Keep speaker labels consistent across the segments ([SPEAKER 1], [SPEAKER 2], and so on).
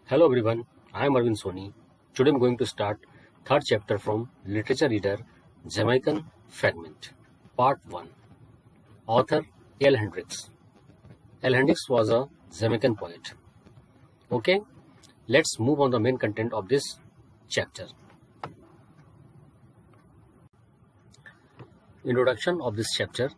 [SPEAKER 1] Hello everyone, I am Arvind Soni. Today I am going to start third chapter from Literature Reader, Jamaican Fragment, Part 1. Author L. Hendricks. L. Hendricks was a Jamaican poet. Okay, let's move on the main content of this chapter. Introduction of this chapter.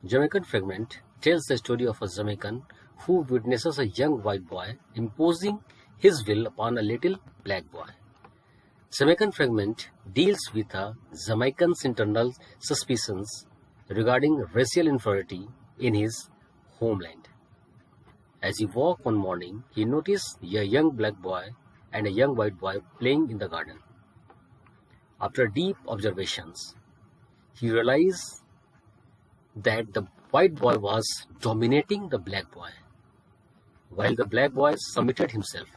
[SPEAKER 1] Jamaican Fragment tells the story of a Jamaican who witnesses a young white boy imposing his will upon a little black boy. Jamaican Fragment deals with a Jamaican's internal suspicions regarding racial inferiority in his homeland. As he walked one morning, he noticed a young black boy and a young white boy playing in the garden. After deep observations, he realized that the white boy was dominating the black boy, while the black boy submitted himself.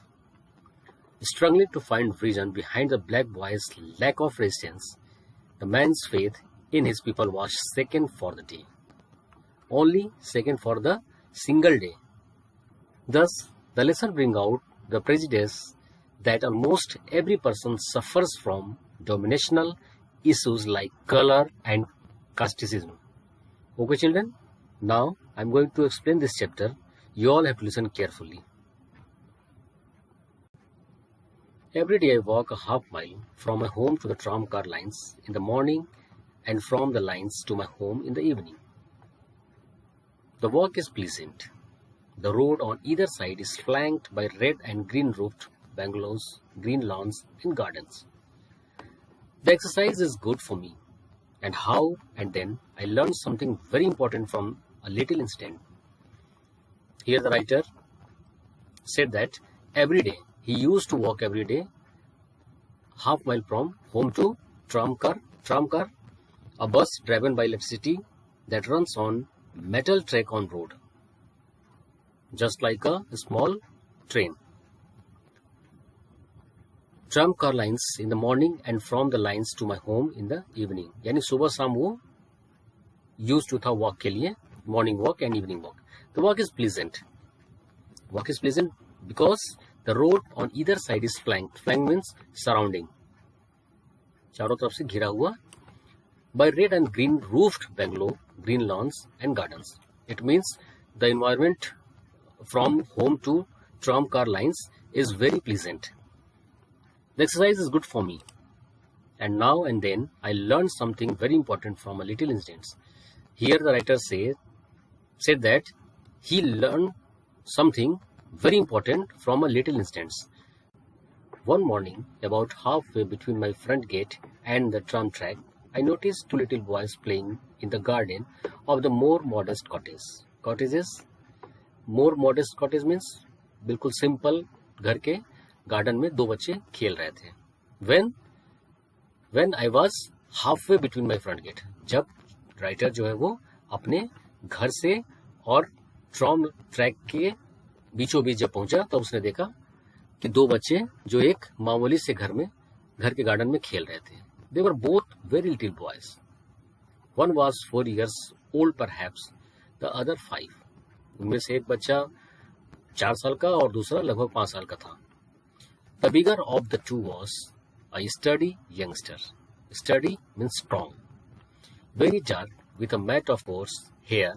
[SPEAKER 1] Struggling to find reason behind the black boy's lack of resistance, the man's faith in his people was shaken for the day. Only shaken for the single day. Thus, the lesson brings out the prejudice that almost every person suffers from dominational issues like color and casteism. Okay children, now I am going to explain this chapter. You all have to listen carefully. Every day I walk a half mile from my home to the tramcar lines in the morning and from the lines to my home in the evening. The walk is pleasant. The road on either side is flanked by red and green roofed bungalows, green lawns and gardens. The exercise is good for me. And how and then I learned something very important from a little incident. Here the writer said that every day he used to walk every day half mile from home to tramcar, a bus driven by electricity that runs on metal track on road, just like a small train. Tramcar lines in the morning and from the lines to my home in the evening. यानी सुबह शाम वो used to था walk के लिए, morning walk and evening walk. The walk is pleasant. Walk is pleasant because the road on either side is flanked. Flank means surrounding. चारों तरफ से घिरा हुआ. By red and green roofed bungalow, green lawns and gardens. It means the environment from home to tramcar lines is very pleasant. The exercise is good for me. And now and then I learned something very important from a little incident. Here the writer said that he learned something very important from a little instance. One morning, about halfway between my front gate and the tram track, I noticed two little boys playing in the garden of the more modest cottage. Cottages, more modest cottage means बिल्कुल simple घर के garden में दो बच्चे खेल रहे थे. When I was halfway between my front gate, जब राइटर जो है वो अपने घर से और ट्राम ट्रैक के बीचों बीच जब पहुंचा तब उसने देखा कि दो बच्चे जो एक मामूली से घर के गार्डन में खेल रहे थे. They were both very little boys. One was 4 years old perhaps, the other 5. उनमें से एक बच्चा 4 साल का और दूसरा लगभग 5 साल का था. The bigger of the two was a sturdy youngster. Sturdy means strong. Very dark with a mat of coarse hair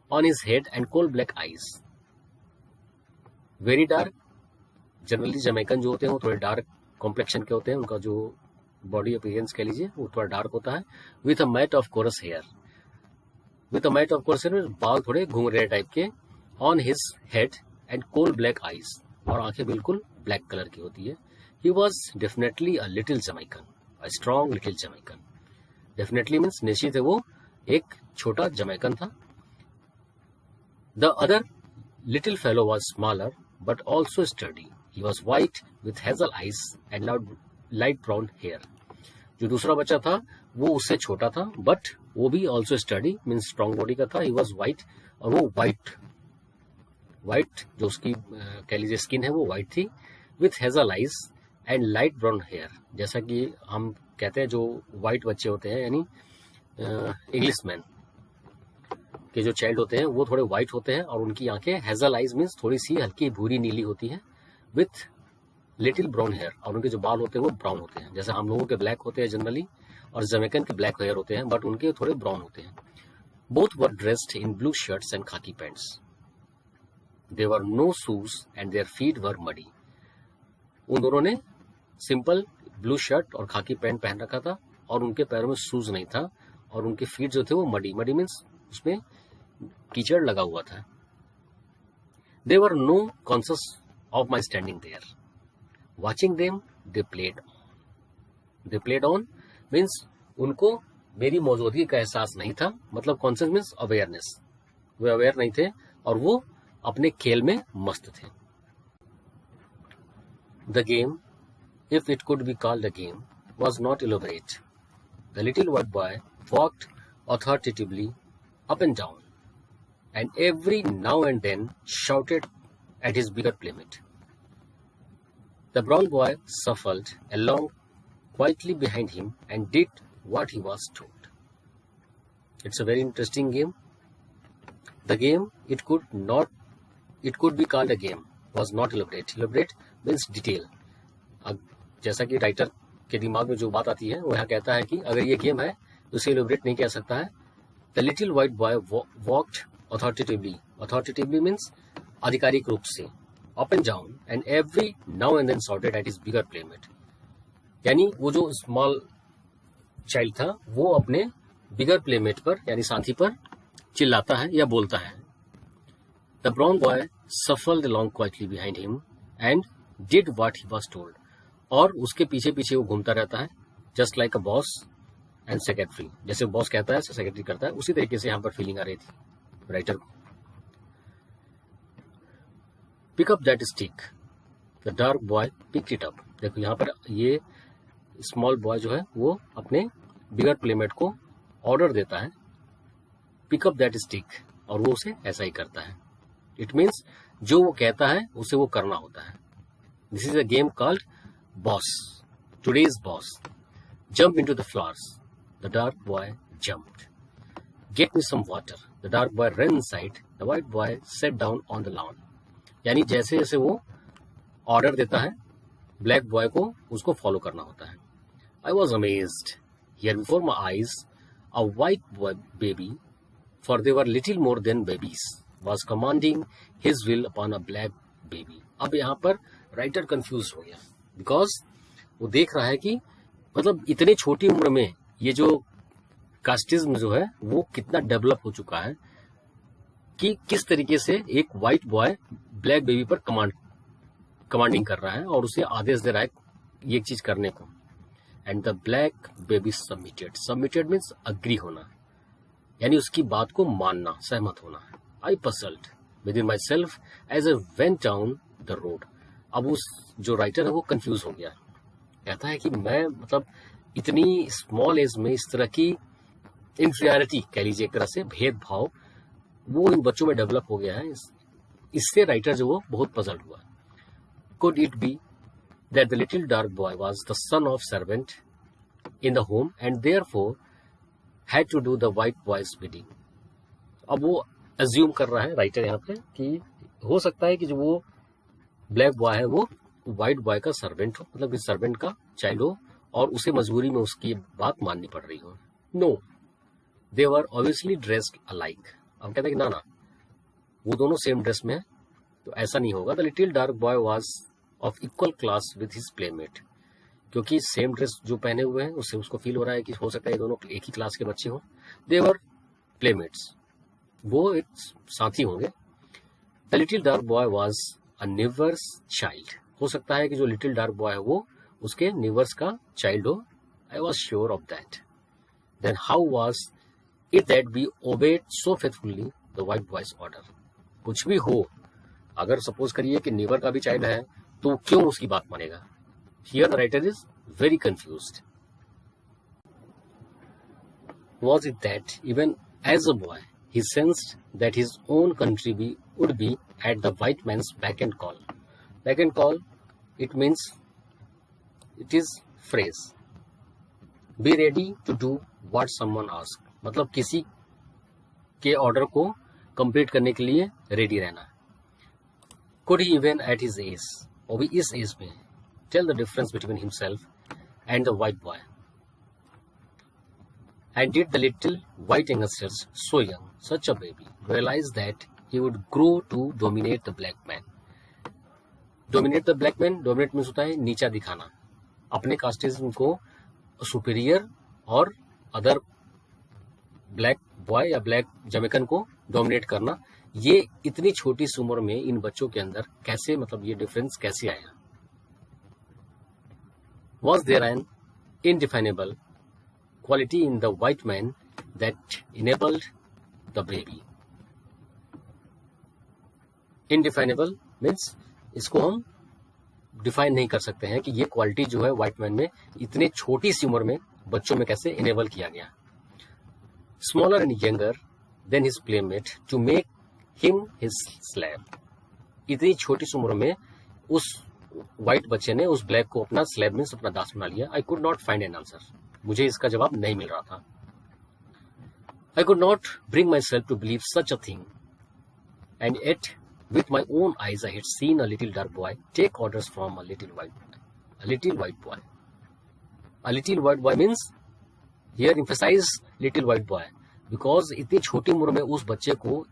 [SPEAKER 1] on his head and coal black eyes. Very dark. Generally Jamaican जो होते हैं वो थोड़े dark complexion के होते हैं. उनका जो बॉडी अपीयरेंस कह लीजिए वो थोड़ा डार्क होता है. With a mat of coarse hair. With a mat of coarse hair बाल थोड़े घुंघराले टाइप के. On his head and coal black eyes. और आंखें बिल्कुल ब्लैक कलर की होती है. He was definitely a little Jamaican, a strong little Jamaican. Definitely means निश्चित है वो एक छोटा जमैकन था. The other little fellow was smaller but also sturdy. He was white with hazel eyes and light brown hair. जो दूसरा बच्चा था वो उससे छोटा था but वो भी also sturdy means strong body का था. He was white और वो white जो उसकी कह लीजिए स्किन है वो white थी. With hazel eyes and light brown hair. जैसा कि हम कहते हैं जो white बच्चे होते हैं यानी इंग्लिशमैन के जो चाइल्ड होते हैं वो थोड़े व्हाइट होते हैं और उनकी आंखें हेजल आइज मीन्स थोड़ी सी हल्की भूरी नीली होती है. विथ लिटिल ब्राउन हेयर, और उनके जो बाल होते हैं वो ब्राउन होते हैं, जैसे हम लोगों के ब्लैक होते हैं जनरली, और जमैकन के ब्लैक हेयर होते हैं, बट उनके थोड़े ब्राउन होते हैं. Both were dressed in blue shirts and khaki pants. There were no shoes and their feet were muddy. उन दोनों ने सिंपल ब्लू शर्ट और खाकी पैंट पहन रखा था, और उनके पैरों में शूज नहीं था, और उनके फीट जो थे वो मडी मीन्स उसमें कीचड़ लगा हुआ था. They were no conscious of my standing there. Watching them, they played on. They played on means उनको मेरी मौजूदगी का एहसास नहीं था, मतलब कॉन्शियस मीन्स अवेयरनेस. वे अवेयर नहीं थे और वो अपने खेल में मस्त थे. The game, if it could be called a game, was not elaborate. The little white boy walked authoritatively up and down, and every now and then shouted at his bigger playmate. The brown boy shuffled along quietly behind him and did what he was told. It's a very interesting game. The game, it could be called a game, was not elaborate. Elaborate means detail. अब जैसा कि writer के दिमाग में जो बात आती है वो यहाँ कहता है कि अगर ये गेम है तो उसे elaborate नहीं कह सकता है. The little white boy walked authoritatively. Authoritatively means आधिकारिक रूप से. Up and down and every now and then shouted at his bigger playmate. यानी वो जो स्मॉल चाइल्ड था वो अपने बिगर प्लेमेट पर यानी साथी पर चिल्लाता है या बोलता है. The brown boy shuffled along quietly behind him and did what he was told. और उसके पीछे पीछे वो घूमता रहता है, just like a boss and secretary. जैसे बॉस कहता है सेक्रेटरी करता है, उसी तरीके से यहाँ पर फीलिंग आ रही थी राइटर को. Pick up that stick. The dark boy picked it up. देखो यहाँ पर ये स्मॉल बॉय जो है वो अपने बिगर प्लेमेट को ऑर्डर देता है पिक अप दैट स्टिक, और वो उसे ऐसा ही करता है. इट मीन्स जो वो कहता है उसे वो करना होता है. This is a game called boss. Today's boss. Jump into the flowers. The dark boy jumped. Get me some water. The dark boy ran inside. The white boy sat down on the lawn. यानी जैसे जैसे वो order देता है black boy को उसको follow करना होता है. I was amazed. Here before my eyes, a white boy baby, for they were little more than babies, was commanding his will upon a black baby. अब यहाँ पर राइटर कंफ्यूज हो गया, बिकॉज वो देख रहा है कि मतलब इतने छोटी उम्र में ये जो कास्टिज्म जो है वो कितना डेवलप हो चुका है कि किस तरीके से एक व्हाइट बॉय ब्लैक बेबी पर कमांडिंग कर रहा है और उसे आदेश दे रहा है ये चीज करने को. And the black baby submitted. Submitted means agree होना, यानी उसकी बात को मानना, सहमत होना. I puzzled within myself as a went down the road. अब उस जो राइटर है वो कंफ्यूज हो गया. कहता है कि मैं मतलब इतनी स्मॉल एज में इस तरह की इंफीरियरिटी कह लीजिए, एक तरह से भेदभाव वो इन बच्चों में डेवलप हो गया है. इससे राइटर जो वो बहुत पजल्ड हुआ. Could it be that the little dark boy was the son of servant in the home and therefore had to do the white boy's bidding. अब वो अज्यूम कर रहा है राइटर यहाँ पे कि हो सकता है कि जो वो ब्लैक बॉय है वो व्हाइट बॉय का सर्वेंट हो, मतलब इस सर्वेंट का चाइल्ड हो और उसे मजबूरी में उसकी बात माननी पड़ रही हो. No, they were obviously dressed alike. अब कहता है कि ना वो दोनों सेम ड्रेस में है तो ऐसा नहीं होगा. The little dark boy was of equal class with his playmate. क्योंकि सेम ड्रेस जो पहने हुए हैं उससे उसको फील हो रहा है कि हो सकता है ये दोनों एक ही क्लास के बच्चे हों. दे वर प्लेमेट्स, वो एक साथी होंगे. The little dark boy was a neighbours child. हो सकता है कि जो लिटिल डार्क बॉय है वो उसके नेबर्स का चाइल्ड हो. I was sure of that. Then how was it that be obeyed so faithfully the white boy's order. कुछ भी हो, अगर सपोज करिए कि नेबर का भी चाइल्ड है तो क्यों उसकी बात मानेगा. Here the writer is very confused. Was it that even as a boy he sensed that his own country would be at the white man's beck and call. Beck and call, it means, it is phrase. Be ready to do what someone asks. मतलब किसी के order को complete करने के लिए ready रहना. Could he even at his age और भी इस एज में, tell the difference between himself and the white boy. And did the little white youngsters, so young, such a baby, realize that he would grow to dominate the black man? Dominate the black man, dominate means होता है नीचा दिखाना, अपने casteism को superior और other black boy या black Jamaican को dominate करना. ये इतनी छोटी सी उम्र में इन बच्चों के अंदर कैसे, मतलब ये डिफरेंस कैसे आया? Was there an indefinable quality in the white man that enabled the baby? Indefinable means इसको हम डिफाइन नहीं कर सकते हैं कि ये क्वालिटी जो है व्हाइट मैन में इतने छोटी सी उम्र में बच्चों में कैसे इनेबल किया गया. Smaller and younger than his playmate to make him his slave. इतनी छोटी सी उम्र में उस व्हाइट बच्चे ने उस ब्लैक को अपना स्लेव मीन्स अपना दास बना लिया. I could not find an answer. मुझे इसका जवाब नहीं मिल रहा था. I could not bring myself to believe such a thing, and yet with my own eyes I had seen a little dark boy take orders from a little white boy. A little white boy. A little white boy means here emphasize little white boy because इतनी छोटी उम्र में उस बच्चे को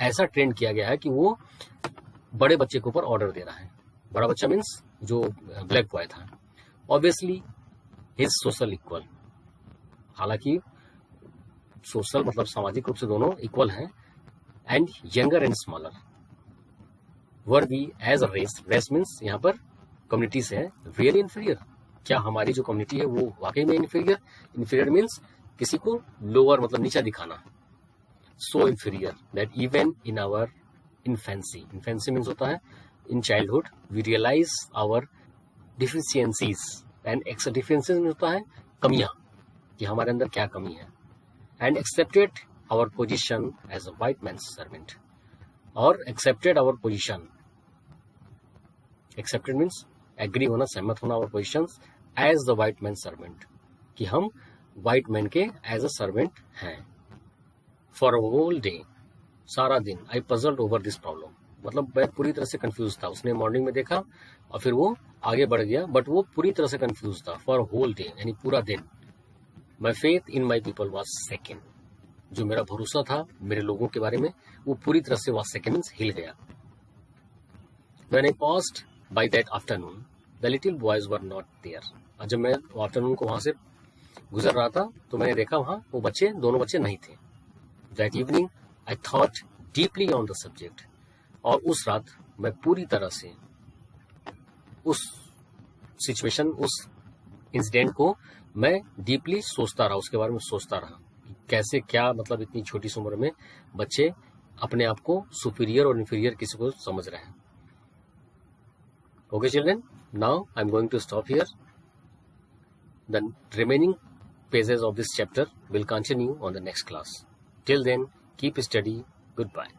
[SPEAKER 1] ऐसा train किया गया है कि वो बड़े बच्चे के ऊपर ऑर्डर दे रहा है. बड़ा बच्चा मीन्स जो ब्लैक बॉय था. ऑब्वियसली हिज सोशल इक्वल, हालांकि सोशल मतलब सामाजिक रूप से दोनों इक्वल हैं. And younger and smaller were we as a race. Race means यहाँ पर कम्युनिटी से है. रियली इन्फीरियर, क्या हमारी जो कम्युनिटी है वो वाकई में इन्फीरियर? इन्फीरियर मीन्स किसी को लोअर मतलब नीचा दिखाना. So inferior that even in our infancy. Infancy means होता है in childhood we realise our deficiencies. And deficiencies होता है कमियां, कि हमारे अंदर क्या कमी है. And accepted our position as a white man servant. और accepted our position, accepted means agree होना, सहमत होना, our position as the white man servant, कि हम व्हाइट मैन के एज अ सर्वेंट हैं. फॉर अ होल डे, सारा दिन, आई पजल्ड ओवर दिस प्रॉब्लम. मतलब मैं पूरी तरह से कंफ्यूज था. उसने मॉर्निंग में देखा और फिर वो आगे बढ़ गया, बट वो पूरी तरह से कंफ्यूज था. फॉर होल डे यानी पूरा दिन. My faith in my people was second. जो मेरा भरोसा था मेरे लोगों के बारे में वो पूरी तरह से वॉज सेकेंड मीन्स हिल गया. When I passed by that afternoon the little boys were not there. और जब मैं आफ्टरनून को वहां से गुजर रहा था तो मैंने देखा वहां वो बच्चे, दोनों बच्चे नहीं थे. That evening I thought deeply on the subject. और उस रात मैं पूरी तरह से उस सिचुएशन, उस इंसिडेंट को मैं डीपली सोचता रहा, उसके बारे में सोचता रहा कि कैसे क्या मतलब इतनी छोटी सी उम्र में बच्चे अपने आप को सुपीरियर और इन्फीरियर किसी को समझ रहे हैं. Okay children, now I am going to stop here. The remaining pages of this chapter will continue on the next class. Till then, keep study. Goodbye.